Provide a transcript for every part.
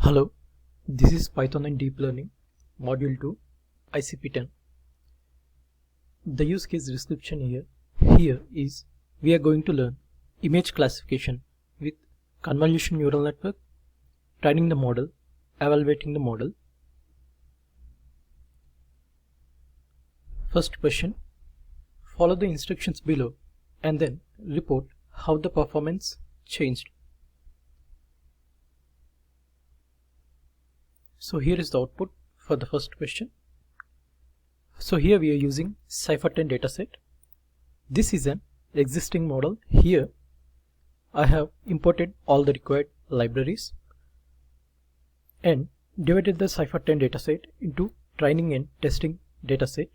Hello, this is Python and Deep Learning, Module 2, ICP-10. The use case description here is we are going to learn image classification with convolution neural network, training the model, evaluating the model. First question, follow the instructions below and then report how the performance changed. So here is the output for the first question. So here we are using ICP-10 dataset. This is an existing model. Here I have imported all the required libraries and divided the ICP-10 dataset into training and testing dataset,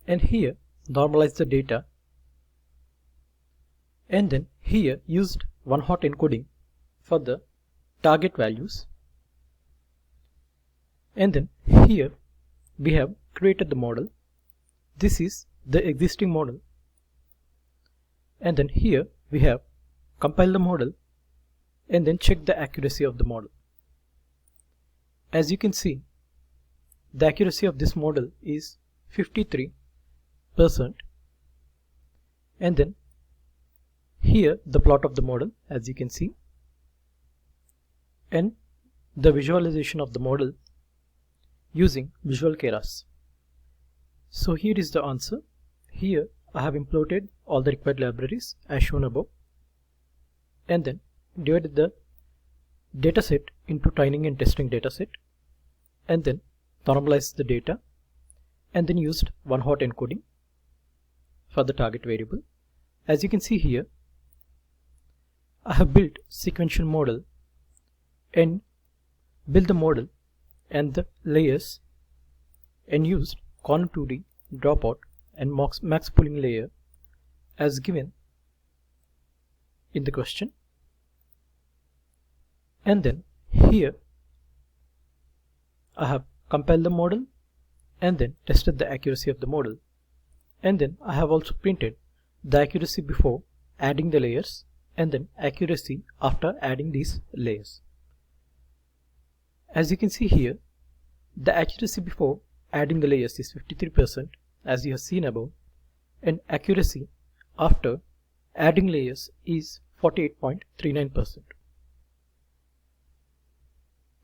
and here normalized the data, and then here used one-hot encoding for the target values. And then here we have created the model. This is the existing model. And then here we have compiled the model and then check the accuracy of the model. As you can see, the accuracy of this model is 53%. And then here the plot of the model, as you can see, and the visualization of the model using Visual Keras. So here is the answer. Here I have imported all the required libraries as shown above, and then divided the dataset into training and testing dataset, and then normalized the data, and then used one-hot encoding for the target variable. As you can see here, I have built sequential model and built the model and the layers and used corner 2D, dropout and max pooling layer as given in the question. And then here I have compiled the model and then tested the accuracy of the model, and then I have also printed the accuracy before adding the layers and then accuracy after adding these layers. As you can see here, the accuracy before adding the layers is 53%, as you have seen above, and accuracy after adding layers is 48.39%.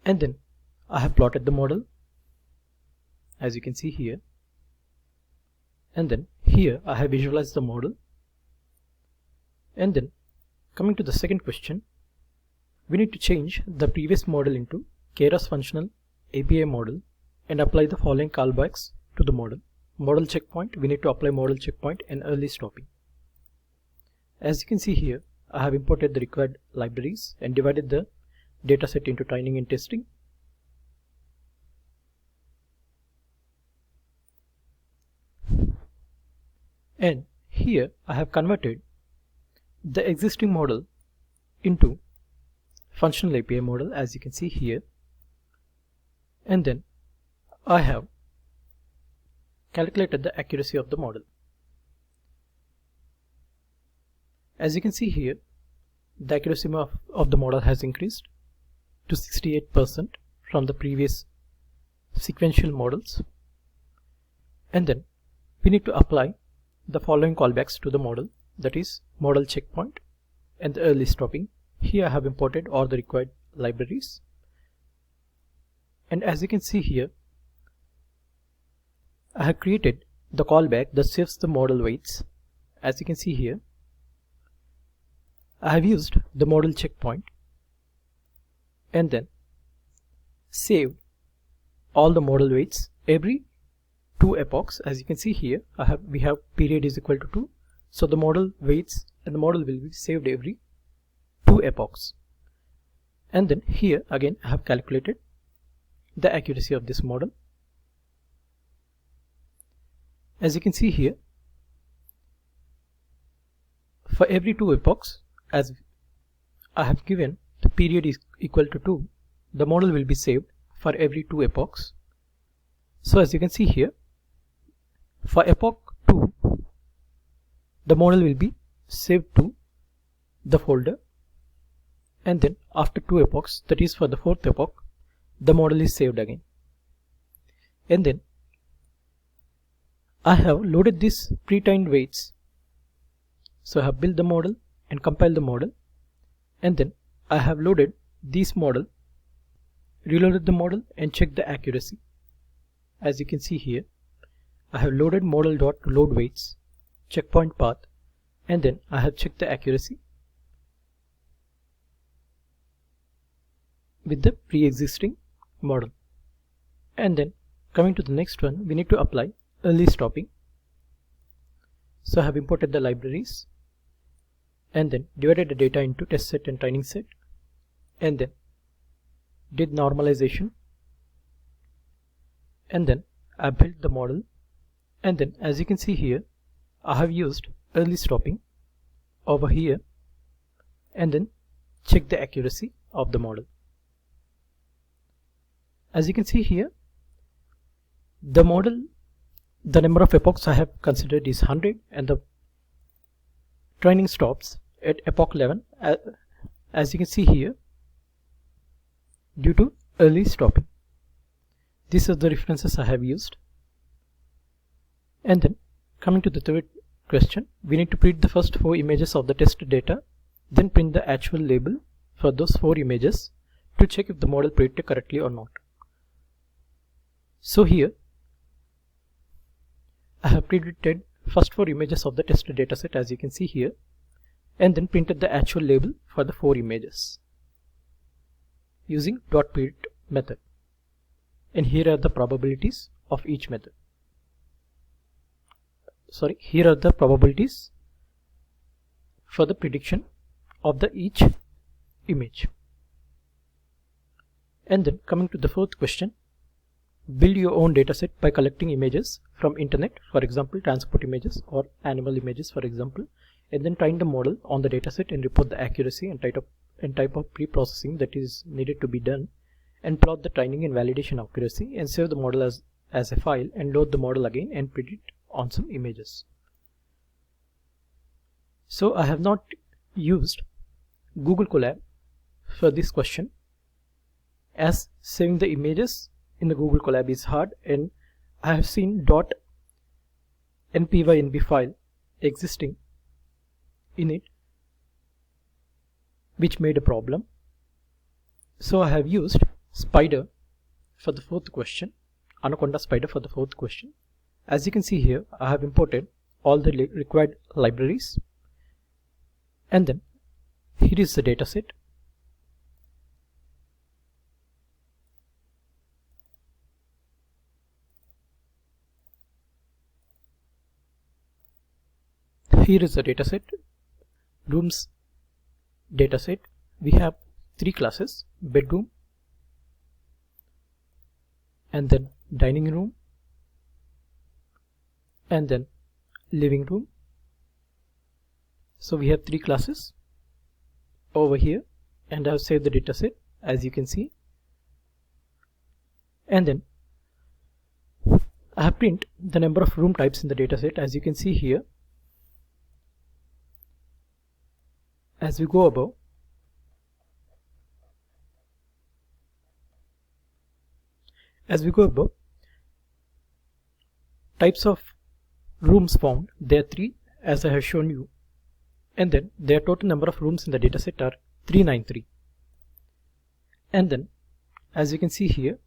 And then I have plotted the model, as you can see here, and then here I have visualized the model. And then coming to the second question, we need to change the previous model into Keras functional API model and apply the following callbacks to the model. Model checkpoint, we need to apply model checkpoint and early stopping. As you can see here, I have imported the required libraries and divided the dataset into training and testing. And here I have converted the existing model into functional API model, as you can see here. And then I have calculated the accuracy of the model. As you can see here, the accuracy of the model has increased to 68% from the previous sequential models. And then we need to apply the following callbacks to the model, that is model checkpoint and the early stopping. Here I have imported all the required libraries. And as you can see here, I have created the callback that saves the model weights. As you can see here, I have used the model checkpoint and then saved all the model weights every 2 epochs. As you can see here, we have period is equal to 2, so the model weights and the model will be saved every 2 epochs. And then here again I have calculated the accuracy of this model. As you can see here, for every 2 epochs, as I have given the period is equal to 2, the model will be saved for every 2 epochs. So as you can see here, for epoch 2, the model will be saved to the folder, and then after 2 epochs, that is for the 4th epoch, the model is saved again. And then I have loaded these pre-trained weights. So I have built the model and compiled the model, and then I have loaded this model, reloaded the model and checked the accuracy. As you can see here, I have loaded model.load weights, checkpoint path, and then I have checked the accuracy with the pre-existing model. And then coming to the next one, we need to apply early stopping. So I have imported the libraries and then divided the data into test set and training set, and then did normalization, and then I built the model. And then as you can see here, I have used early stopping over here and then check the accuracy of the model. As you can see here, the model, the number of epochs I have considered is 100, and the training stops at epoch 11, as you can see here, due to early stopping. These are the references I have used. And then coming to the third question, we need to print the first 4 images of the test data, then print the actual label for those 4 images to check if the model predicted correctly or not. So here I have predicted first 4 images of the test dataset, as you can see here, and then printed the actual label for the 4 images using .predict method. And here are the probabilities of each method. Here are the probabilities for the prediction of the each image. And then coming to the fourth question, build your own dataset by collecting images from internet, for example transport images or animal images, for example, and then train the model on the dataset and report the accuracy and type of pre-processing that is needed to be done, and plot the training and validation accuracy, and save the model as a file, and load the model again and predict on some images. So I have not used Google Colab for this question, as saving the images in the Google Colab is hard, and I have seen .npynb file existing in it, which made a problem. So I have used Spider for the fourth question, Anaconda Spider for the fourth question. As you can see here, I have imported all the required libraries, and then here is the dataset. Here is the dataset, rooms dataset. We have 3 classes: bedroom, and then dining room, and then living room. So we have 3 classes over here, and I have saved the dataset, as you can see. And then I have printed the number of room types in the dataset, as you can see here. As we go above, types of rooms found, there are 3, as I have shown you, and then their total number of rooms in the dataset are 393. And then as you can see here,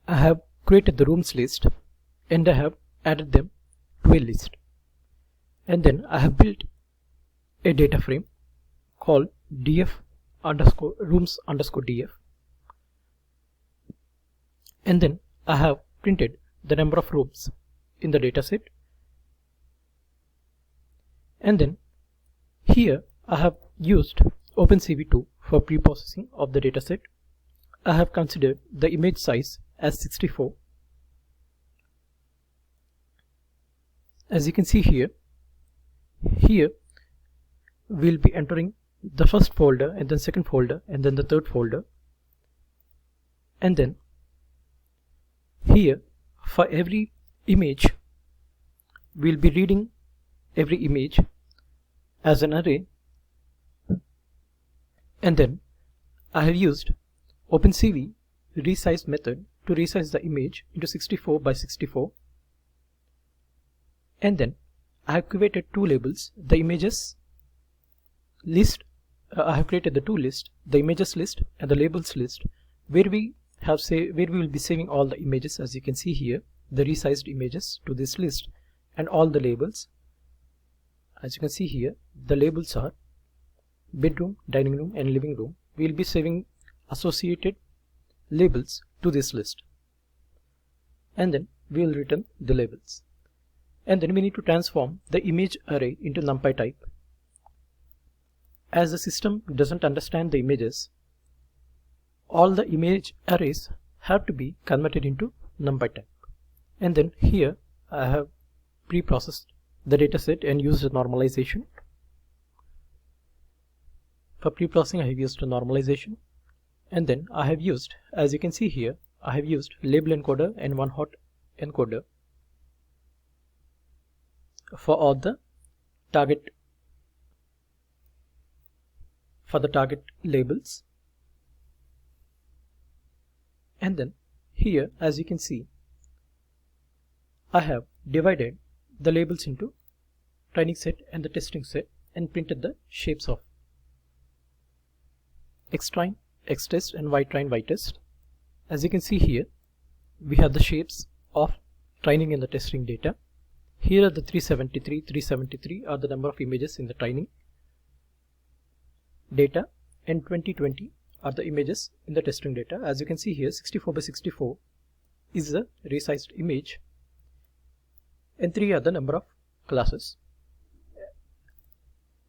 I have created the rooms list and I have added them to a list. And then I have built a data frame called rooms_df, and then I have printed the number of rooms in the dataset. And then here I have used OpenCV2 for pre-processing of the dataset. I have considered the image size as 64. As you can see here we'll be entering the first folder, and then second folder, and then the third folder. And then here, for every image, we'll be reading every image as an array, And then I have used OpenCV resize method to resize the image into 64 by 64. And then I have created two labels, the images list. I have created the two lists, the images list and the labels list, where we will be saving all the images, as you can see here, the resized images to this list, and all the labels. As you can see here, the labels are bedroom, dining room and living room. We will be saving associated labels to this list, and then we will return the labels. And then we need to transform the image array into NumPy type. As the system doesn't understand the images, all the image arrays have to be converted into NumPy type. And then here I have pre-processed the dataset and used a normalization. For pre-processing I have used a normalization, and then I have used, as you can see here, I have used label encoder and one hot encoder for all the target labels. And then here, as you can see, I have divided the labels into training set and the testing set and printed the shapes of xtrain, xtest and ytrain, ytest. As you can see here, we have the shapes of training and the testing data. Here are the 373. 373 are the number of images in the training data, and 2020 are the images in the testing data. As you can see here, 64 by 64 is the resized image, and 3 are the number of classes.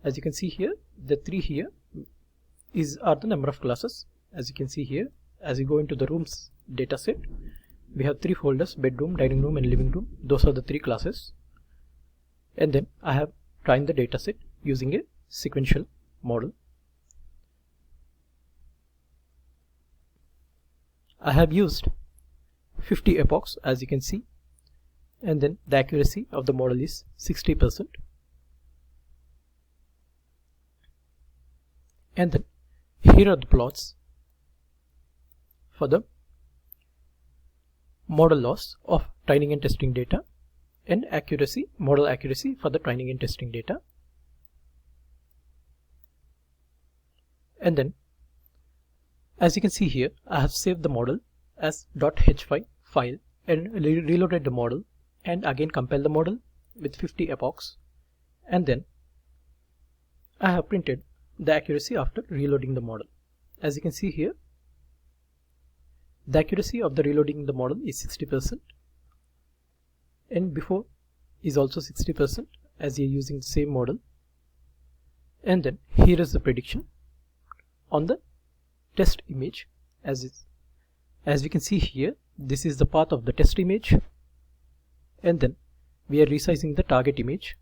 As you can see here, the 3 here are the number of classes. As you can see here, as you go into the rooms data set, we have 3 folders: bedroom, dining room and living room. Those are the 3 classes. And then I have trained the data set using a sequential model. I have used 50 epochs, as you can see, and then the accuracy of the model is 60%. And then here are the plots for the model loss of training and testing data, and accuracy, model accuracy for the training and testing data. And then, as you can see here, I have saved the model as .h5 file and reloaded the model, and again compiled the model with 50 epochs, and then I have printed the accuracy after reloading the model. As you can see here, the accuracy of the reloading the model is 60%, and before is also 60% as you are using the same model. And then here is the prediction on the test image. As we can see here, this is the path of the test image, and then we are resizing the target image.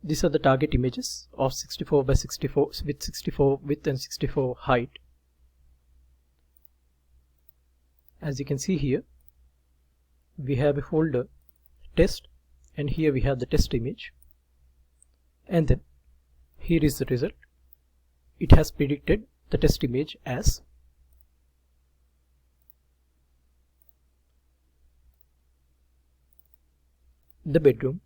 These are the target images of 64 by 64 with 64 width and 64 height. As you can see here, we have a folder test, and here we have the test image, and then here is the result. It has predicted the test image as the bedroom.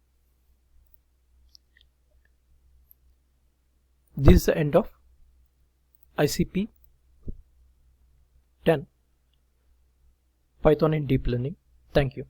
This is the end of ICP-10 Python and Deep Learning. Thank you.